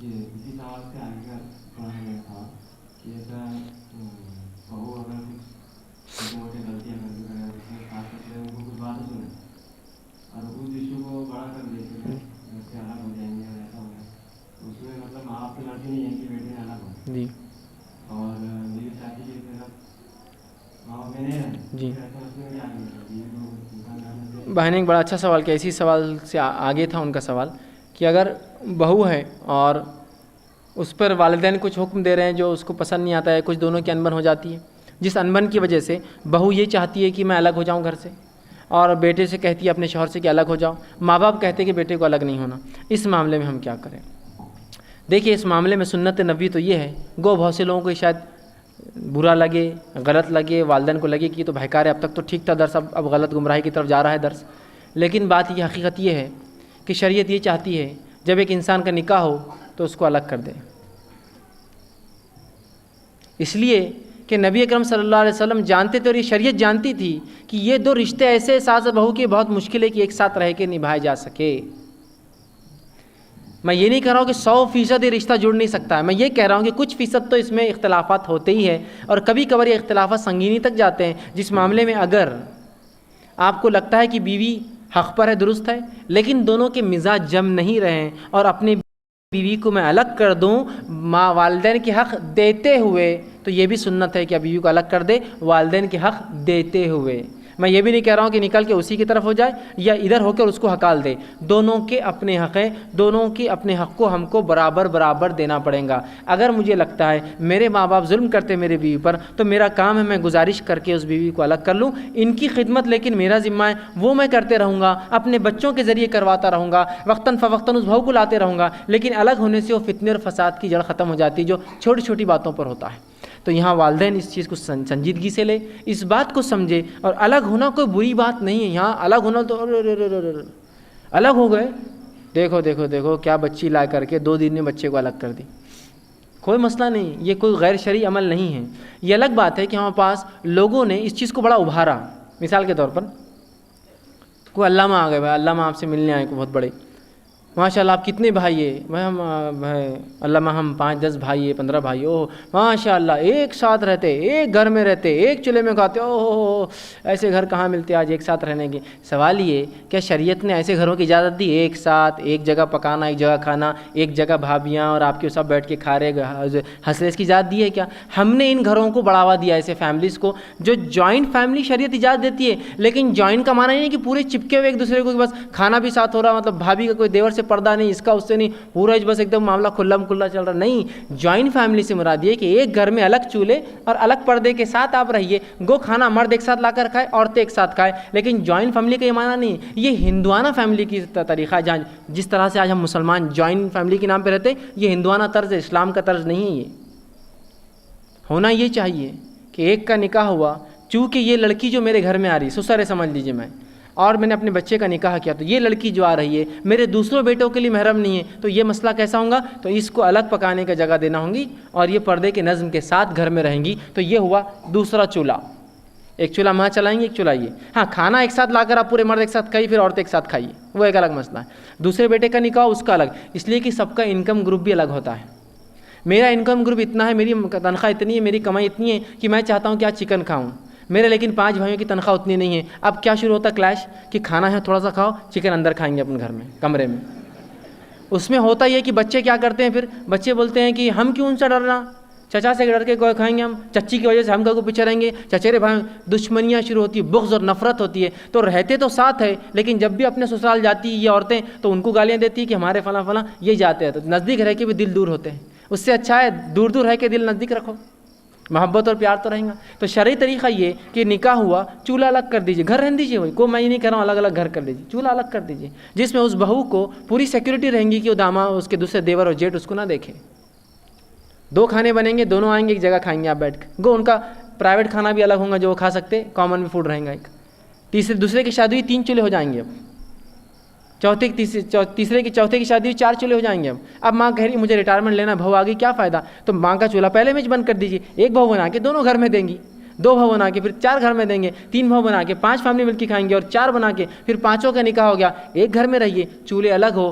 یہ اسی سوال سے آگے کا تھوڑا میں تھا کہ ایسا بہو اگر کچھ چھوٹی موٹی غلطیاں کر دیں اس میں خاص طور سے ان کو کچھ بات سنیں اور اس ایشو کو بڑا کر دیتے ہیں سے الگ ہو جائیں گے اور ایسا ہوگا تو اس میں مطلب ماں باپ کی مرضی نہیں ہے کہ بیٹے نے الگ ہو جی اور میری شادی کی طرف ماں باپ میں نہیں رہے جی ایسا اس میں کیا نہیں بہن ایک بڑا اچھا سوال کیا، اسی سوال سے آگے تھا ان کا سوال کہ اگر بہو ہے اور اس پر والدین کچھ حکم دے رہے ہیں جو اس کو پسند نہیں آتا ہے، کچھ دونوں کی انبن ہو جاتی ہے، جس انبن کی وجہ سے بہو یہ چاہتی ہے کہ میں الگ ہو جاؤں گھر سے اور بیٹے سے کہتی ہے اپنے شوہر سے کہ الگ ہو جاؤ، ماں باپ کہتے ہیں کہ بیٹے کو الگ نہیں ہونا، اس معاملے میں ہم کیا کریں؟ دیکھیے اس معاملے میں سنت نبوی تو یہ ہے، گو بہت سے لوگوں کو شاید برا لگے، غلط لگے، والدین کو لگے کہ یہ تو بہکار ہے، اب تک تو ٹھیک تھا درس، اب غلط گمراہی کی طرف جا رہا ہے درس، لیکن بات یہ حقیقت یہ ہے کہ شریعت یہ چاہتی ہے جب ایک انسان کا نکاح ہو تو اس کو الگ کر دے، اس لیے کہ نبی اکرم صلی اللہ علیہ وسلم جانتے تھے اور یہ شریعت جانتی تھی کہ یہ دو رشتے ایسے ساز بہو کے بہت مشکل ہے کہ ایک ساتھ رہ کے نبھائے جا سکے۔ میں یہ نہیں کہہ رہا ہوں کہ 100% یہ رشتہ جڑ نہیں سکتا ہے، میں یہ کہہ رہا ہوں کہ کچھ فیصد تو اس میں اختلافات ہوتے ہی ہیں اور کبھی کبھار یہ اختلافات سنگینی تک جاتے ہیں، جس معاملے میں اگر آپ کو لگتا ہے کہ بیوی حق پر ہے، درست ہے، لیکن دونوں کے مزاج جم نہیں رہے اور اپنی بیوی کو میں الگ کر دوں ماں والدین کے حق دیتے ہوئے، تو یہ بھی سنت ہے کہ بیوی کو الگ کر دے والدین کے حق دیتے ہوئے۔ میں یہ بھی نہیں کہہ رہا ہوں کہ نکل کے اسی کی طرف ہو جائے یا ادھر ہو کر اس کو ہکال دے، دونوں کے اپنے حق ہیں، دونوں کے اپنے حق کو ہم کو برابر دینا پڑے گا۔ اگر مجھے لگتا ہے میرے ماں باپ ظلم کرتے میرے بیوی پر تو میرا کام ہے میں گزارش کر کے اس بیوی کو الگ کر لوں، ان کی خدمت لیکن میرا ذمہ ہے، وہ میں کرتے رہوں گا، اپنے بچوں کے ذریعے کرواتا رہوں گا، وقتاً فوقتاً اس بہو کو لاتے رہوں گا، لیکن الگ ہونے سے وہ فتنے اور فساد کی جڑ ختم ہو جاتی ہے جو چھوٹی چھوٹی باتوں پر ہوتا ہے۔ تو یہاں والدین اس چیز کو سنجیدگی سے لے، اس بات کو سمجھے، اور الگ ہونا کوئی بری بات نہیں ہے، یہاں الگ ہونا تو الگ ہو گئے، دیکھو کیا بچی لا کر کے 2 دن میں بچے کو الگ کر دی، کوئی مسئلہ نہیں، یہ کوئی غیر شرعی عمل نہیں ہے۔ یہ الگ بات ہے کہ ہمارے پاس لوگوں نے اس چیز کو بڑا ابھارا، مثال کے طور پر کوئی علامہ آ گئے، بھائی علامہ آپ سے ملنے آئے، کوئی بہت بڑے، ماشاء اللہ آپ کتنے بھائی ہیں؟ بھائی ہم علامہ ہم 5-10 بھائی ہیں، 15 بھائی، اوہ ماشاء اللہ ایک ساتھ رہتے، ایک گھر میں رہتے، ایک چولہے میں کھاتے، اوہ ایسے گھر کہاں ملتے آج ایک ساتھ رہنے کے؟ سوال یہ کیا شریعت نے ایسے گھروں کی اجازت دی؟ ایک ساتھ ایک جگہ پکانا، ایک جگہ کھانا، ایک جگہ بھابیاں اور آپ کے سب بیٹھ کے کھا رہے ہنس رہے، اس کی اجازت دی ہے کیا؟ ہم نے ان گھروں کو بڑھاوا دیا، ایسے فیملیز کو جو جوائنٹ فیملی شریعت اجازت دیتی ہے، لیکن جوائنٹ کا معنی نہیں کہ پورے چپکے ہوئے ایک دوسرے کو، بس کھانا بھی ساتھ ہو رہا، مطلب بھابھی کا کوئی دیور سے پردہ نہیں، اس کا اس سے نہیں، پورا بس ایک دم معاملہ کھلا چل رہا، نہیں، جوائنٹ فیملی سے مراد یہ کہ ایک گھر میں الگ چولہے اور الگ پردے کے ساتھ آپ رہیے، گو کھانا مرد ایک ساتھ لا کر کھائے، عورتیں ایک ساتھ کھائے، لیکن جوائنٹ فیملی کا یہ معنی نہیں، یہ ہندوانہ فیملی کی طریقہ ہے، جس طرح سے آج ہم مسلمان جوائنٹ فیملی کے نام پہ رہتے، یہ ہندوانہ طرز ہے، اسلام کا طرز نہیں ہے۔ یہ ہونا یہ چاہیے کہ ایک کا نکاح ہوا، چونکہ یہ لڑکی جو میرے گھر میں آ رہی سسر ہے سمجھ لیجیے میں، اور میں نے اپنے بچے کا نکاح کیا، تو یہ لڑکی جو آ رہی ہے میرے دوسروں بیٹوں کے لیے محرم نہیں ہے، تو یہ مسئلہ کیسا ہوگا؟ تو اس کو الگ پکانے کا جگہ دینا ہوگی اور یہ پردے کے نظم کے ساتھ گھر میں رہیں گی، تو یہ ہوا دوسرا چولہا، ایک چولہا ماں چلائیں گے، ایک چولہا یہ، ہاں کھانا ایک ساتھ لا کر آپ پورے مرد ایک ساتھ کھائیے، پھر عورت ایک ساتھ کھائیے، وہ ایک الگ مسئلہ ہے۔ دوسرے بیٹے کا نکاح اس کا الگ، اس لیے کہ سب کا انکم گروپ بھی الگ ہوتا ہے۔ میرا انکم گروپ اتنا ہے، میری تنخواہ اتنی ہے، میری کمائی اتنی ہے کہ میں چاہتا ہوں کہ آج چکن کھاؤں، میرے لیکن 5 بھائیوں کی تنخواہ اتنی نہیں ہے۔ اب کیا شروع ہوتا ہے کلیش کہ کھانا ہے تھوڑا سا کھاؤ، چکن اندر کھائیں گے اپنے گھر میں کمرے میں۔ اس میں ہوتا یہ کہ بچے کیا کرتے ہیں، پھر بچے بولتے ہیں کہ ہم کیوں ان سے ڈرنا، چچا سے ڈر کے کوئی کھائیں گے ہم، چچی کی وجہ سے ہم کو پیچھے رہیں گے، چچیرے بھائی، دشمنیاں شروع ہوتی ہے، بغض اور نفرت ہوتی ہے۔ تو رہتے تو ساتھ ہے، لیکن جب بھی اپنے سسرال جاتی یہ عورتیں تو ان کو گالیاں دیتی کہ ہمارے فلاں فلاں یہ جاتے ہیں، تو نزدیک رہ کے بھی دل دور ہوتے ہیں۔ اس سے اچھا ہے دور دور رہ کے دل نزدیک رکھو، محبت اور پیار تو رہیں گا۔ تو شرعی طریقہ یہ کہ نکاح ہوا، چولہا الگ کر دیجیے، گھر رہنے دیجیے، وہی کو میں یہ نہیں کہہ رہا ہوں الگ الگ گھر کر لیجیے، چولہا الگ کر دیجیے، جس میں اس بہو کو پوری سیکورٹی رہیں گی کہ وہ داما اس کے دوسرے دیور اور جیٹ اس کو نہ دیکھے۔ 2 کھانے بنیں گے، دونوں آئیں گے ایک جگہ کھائیں گے آپ بیٹھ کے، گو ان کا پرائیویٹ کھانا بھی الگ ہوگا جو وہ کھا سکتے، کامن بھی فوڈ رہیں گا ایک۔ دوسرے کی شادی 3 چولہے ہو جائیں گے، اب تیسرے کی چوتھے کی شادی 4 چولہے ہو جائیں گے۔ اب ماں کہہ رہی مجھے ریٹائرمنٹ لینا، بہو آ گئی کیا فائدہ، تو ماں کا چولہا پہلے میں بند کر دیجیے، ایک بہو بنا کے دونوں گھر میں دیں گی، 2 بہو بنا کے پھر 4 گھر میں دیں گے، 3 بہو بنا کے 5 فیملی مل کے کھائیں گے، اور 4 بنا کے پھر 5 کا نکاح ہو گیا، ایک گھر میں رہیے، چولہے الگ ہو،